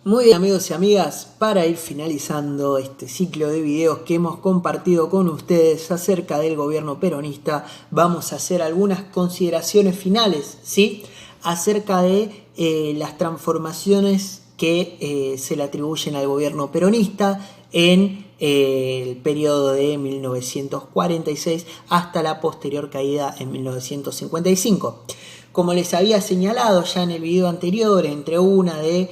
Muy bien, amigos y amigas, para ir finalizando este ciclo de videos que hemos compartido con ustedes acerca del gobierno peronista, vamos a hacer algunas consideraciones finales, ¿sí? Acerca de las transformaciones que se le atribuyen al gobierno peronista en el periodo de 1946 hasta la posterior caída en 1955. Como les había señalado ya en el video anterior, entre una de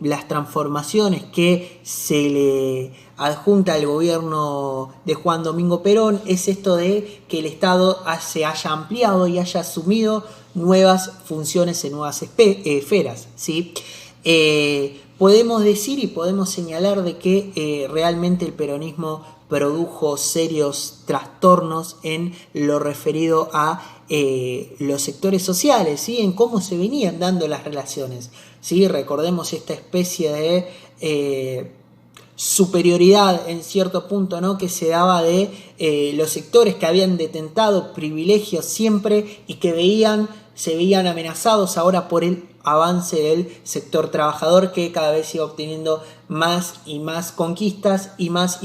las transformaciones que se le adjunta al gobierno de Juan Domingo Perón es esto de que el Estado se haya ampliado y haya asumido nuevas funciones en nuevas esferas, ¿sí? Podemos decir y podemos señalar de que realmente el peronismo produjo serios trastornos en lo referido a los sectores sociales, ¿sí? En cómo se venían dando las relaciones, ¿sí? Recordemos esta especie de superioridad en cierto punto, ¿no? Que se daba de los sectores que habían detentado privilegios siempre y que se veían amenazados ahora por el avance del sector trabajador, que cada vez iba obteniendo más y más conquistas y más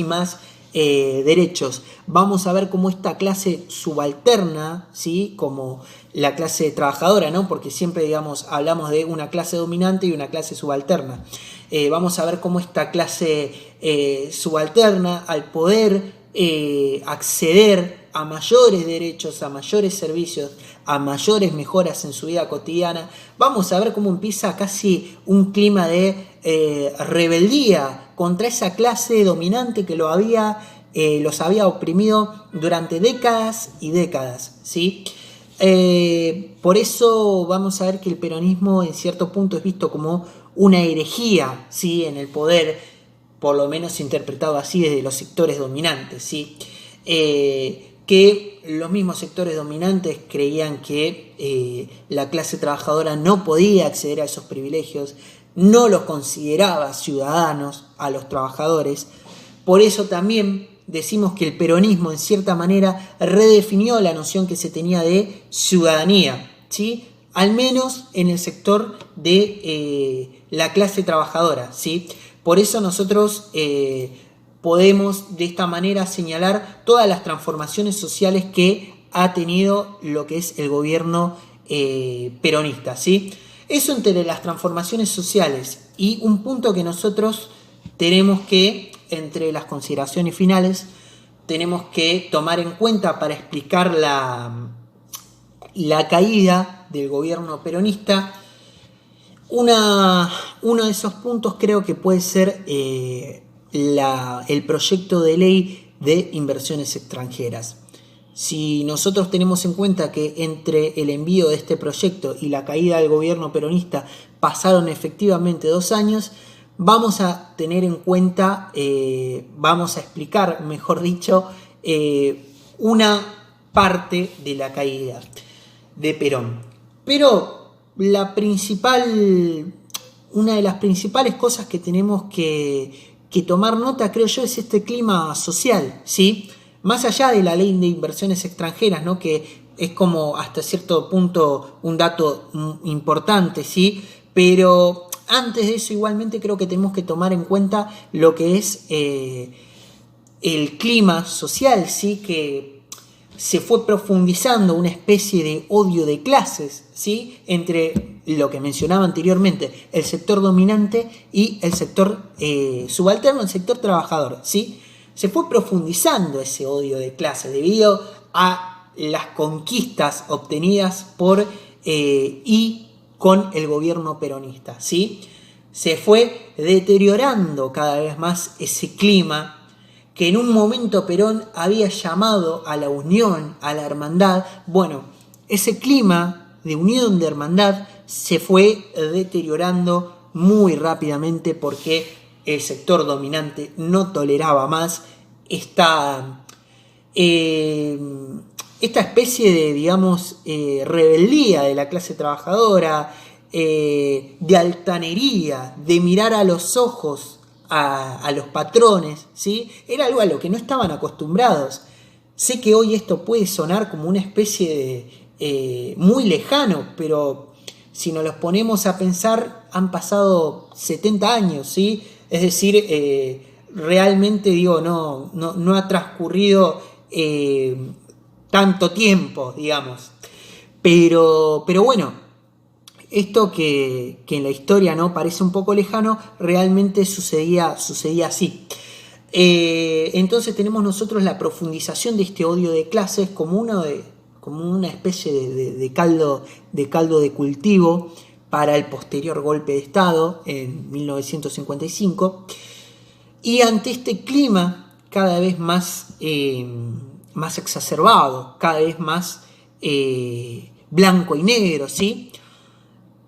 derechos. Vamos a ver cómo esta clase subalterna, ¿sí? Como la clase trabajadora, ¿no? Porque siempre, digamos, hablamos de una clase dominante y una clase subalterna. Vamos a ver cómo esta clase subalterna, al poder acceder a mayores derechos, a mayores servicios, a mayores mejoras en su vida cotidiana, vamos a ver cómo empieza casi un clima de rebeldía contra esa clase dominante que los había oprimido durante décadas y décadas, ¿sí? Por eso vamos a ver que el peronismo en cierto punto es visto como una herejía, ¿sí? En el poder, por lo menos interpretado así desde los sectores dominantes, ¿sí? Que los mismos sectores dominantes creían que la clase trabajadora no podía acceder a esos privilegios, no los consideraba ciudadanos a los trabajadores. Por eso también decimos que el peronismo en cierta manera redefinió la noción que se tenía de ciudadanía, ¿sí? Al menos en el sector de la clase trabajadora, ¿sí? Por eso nosotros podemos de esta manera señalar todas las transformaciones sociales que ha tenido lo que es el gobierno peronista, ¿sí? Eso entre las transformaciones sociales y un punto que nosotros tenemos que, entre las consideraciones finales, tenemos que tomar en cuenta para explicar la caída del gobierno peronista. Uno de esos puntos creo que puede ser el proyecto de ley de inversiones extranjeras. Si nosotros tenemos en cuenta que entre el envío de este proyecto y la caída del gobierno peronista pasaron efectivamente 2 años, vamos a tener en cuenta, vamos a explicar, mejor dicho, una parte de la caída de Perón. Pero una de las principales cosas que tenemos que tomar nota, creo yo, es este clima social, ¿sí? Más allá de la ley de inversiones extranjeras, ¿no? Que es como hasta cierto punto un dato importante, ¿sí? Pero antes de eso igualmente creo que tenemos que tomar en cuenta lo que es el clima social, ¿sí? Que se fue profundizando una especie de odio de clases, ¿sí? Entre lo que mencionaba anteriormente, el sector dominante y el sector subalterno, el sector trabajador, ¿sí? Se fue profundizando ese odio de clases debido a las conquistas obtenidas por y con el gobierno peronista, ¿sí? Se fue deteriorando cada vez más ese clima que en un momento Perón había llamado a la unión, a la hermandad. Bueno, ese clima de unión, de hermandad, se fue deteriorando muy rápidamente porque el sector dominante no toleraba más esta especie de, digamos, rebeldía de la clase trabajadora, de altanería, de mirar a los ojos a los patrones, ¿sí? Era algo a lo que no estaban acostumbrados. Sé que hoy esto puede sonar como una especie de muy lejano, pero si nos los ponemos a pensar, han pasado 70 años, ¿sí? Es decir, realmente digo, no ha transcurrido tanto tiempo, digamos. Pero bueno, esto que en la historia no parece un poco lejano, realmente sucedía así. Entonces tenemos nosotros la profundización de este odio de clases como una especie de caldo de cultivo para el posterior golpe de Estado en 1955. Y ante este clima cada vez más exacerbado, cada vez más blanco y negro, ¿sí?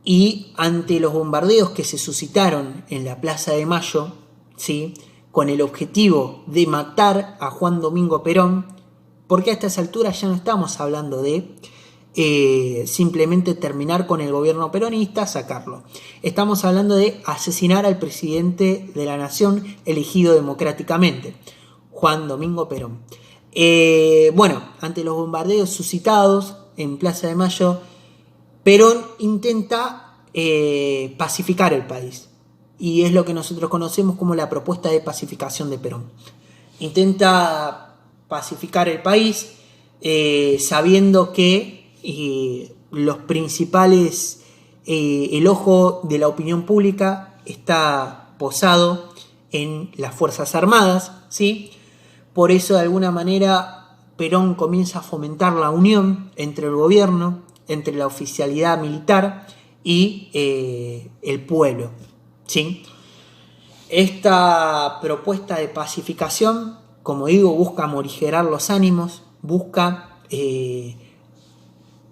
Y ante los bombardeos que se suscitaron en la Plaza de Mayo, ¿sí?, con el objetivo de matar a Juan Domingo Perón, porque a estas alturas ya no estamos hablando de simplemente terminar con el gobierno peronista, sacarlo. Estamos hablando de asesinar al presidente de la nación elegido democráticamente, Juan Domingo Perón. Bueno, ante los bombardeos suscitados en Plaza de Mayo, Perón intenta pacificar el país. Y es lo que nosotros conocemos como la propuesta de pacificación de Perón. Intenta pacificar el país sabiendo que los principales, el ojo de la opinión pública está posado en las Fuerzas Armadas, ¿sí? Por eso, de alguna manera, Perón comienza a fomentar la unión entre el gobierno, entre la oficialidad militar y el pueblo, ¿sí? Esta propuesta de pacificación, como digo, busca morigerar los ánimos, busca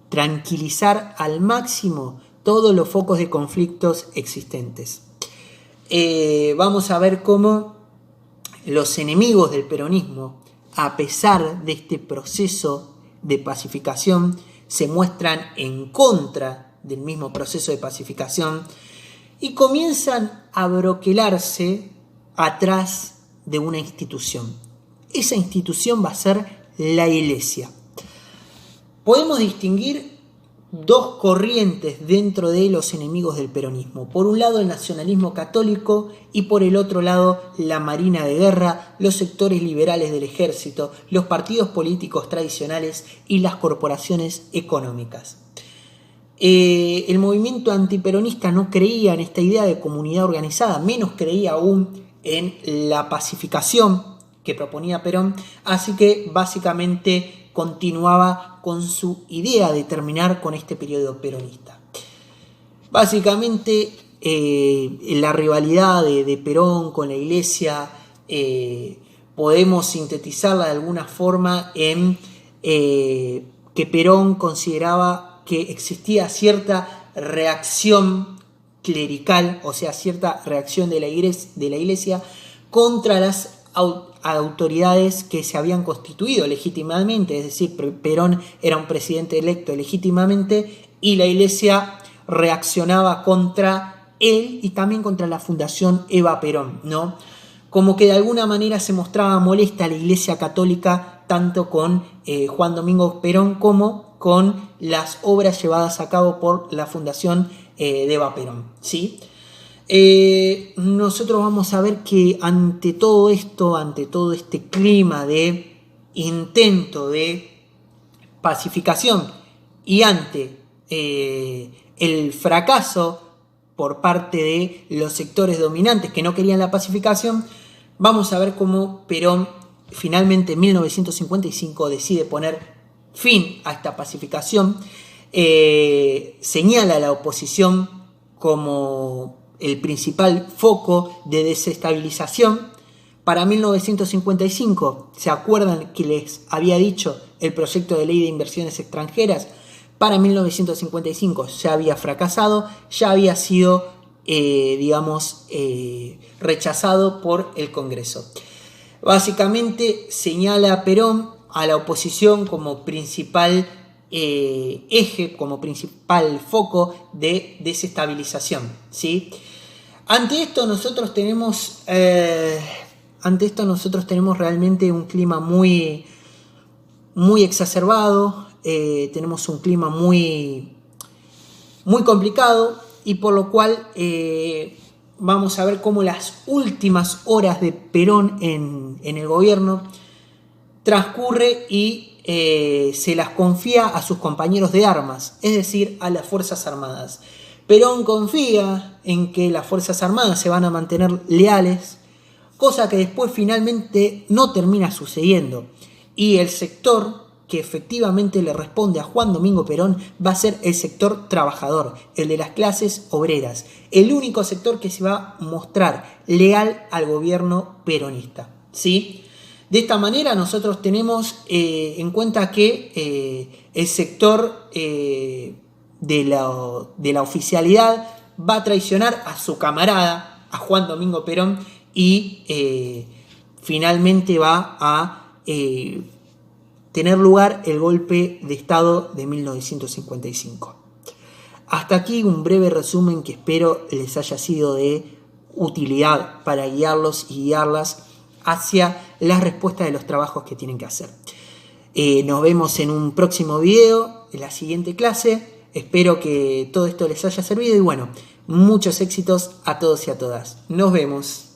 tranquilizar al máximo todos los focos de conflictos existentes. Vamos a ver cómo los enemigos del peronismo, a pesar de este proceso de pacificación, se muestran en contra del mismo proceso de pacificación y comienzan a broquelarse atrás de una institución. Esa institución va a ser la Iglesia. Podemos distinguir dos corrientes dentro de los enemigos del peronismo. Por un lado, el nacionalismo católico y por el otro lado, la Marina de Guerra, los sectores liberales del ejército, los partidos políticos tradicionales y las corporaciones económicas. El movimiento antiperonista no creía en esta idea de comunidad organizada, menos creía aún en la pacificación que proponía Perón, así que básicamente continuaba con su idea de terminar con este periodo peronista. Básicamente la rivalidad de Perón con la Iglesia podemos sintetizarla de alguna forma en que Perón consideraba que existía cierta reacción clerical, o sea, cierta reacción de la Iglesia contra las autoridades que se habían constituido legítimamente, es decir, Perón era un presidente electo legítimamente y la Iglesia reaccionaba contra él y también contra la Fundación Eva Perón, ¿no? Como que de alguna manera se mostraba molesta a la Iglesia Católica tanto con Juan Domingo Perón como con las obras llevadas a cabo por la Fundación de Eva Perón, ¿sí? Nosotros vamos a ver que ante todo esto, ante todo este clima de intento de pacificación y ante el fracaso por parte de los sectores dominantes que no querían la pacificación, vamos a ver cómo Perón finalmente en 1955 decide poner fin a esta pacificación, señala a la oposición como el principal foco de desestabilización. Para 1955, ¿se acuerdan que les había dicho el proyecto de ley de inversiones extranjeras? Para 1955 ya había fracasado, ya había sido, rechazado por el Congreso. Básicamente señala a Perón a la oposición como principal eje, como principal foco de desestabilización, ¿sí? Ante esto nosotros tenemos realmente un clima muy, muy exacerbado, tenemos un clima muy, muy complicado y por lo cual vamos a ver cómo las últimas horas de Perón en el gobierno transcurre y se las confía a sus compañeros de armas, es decir, a las Fuerzas Armadas. Perón confía en que las Fuerzas Armadas se van a mantener leales, cosa que después finalmente no termina sucediendo. Y el sector que efectivamente le responde a Juan Domingo Perón va a ser el sector trabajador, el de las clases obreras, el único sector que se va a mostrar leal al gobierno peronista, ¿sí? De esta manera nosotros tenemos en cuenta que el sector de la oficialidad va a traicionar a su camarada, a Juan Domingo Perón, y finalmente va a tener lugar el golpe de Estado de 1955. Hasta aquí un breve resumen que espero les haya sido de utilidad para guiarlos y guiarlas hacia las respuestas de los trabajos que tienen que hacer. Nos vemos en un próximo video, en la siguiente clase. Espero que todo esto les haya servido y bueno, muchos éxitos a todos y a todas. Nos vemos.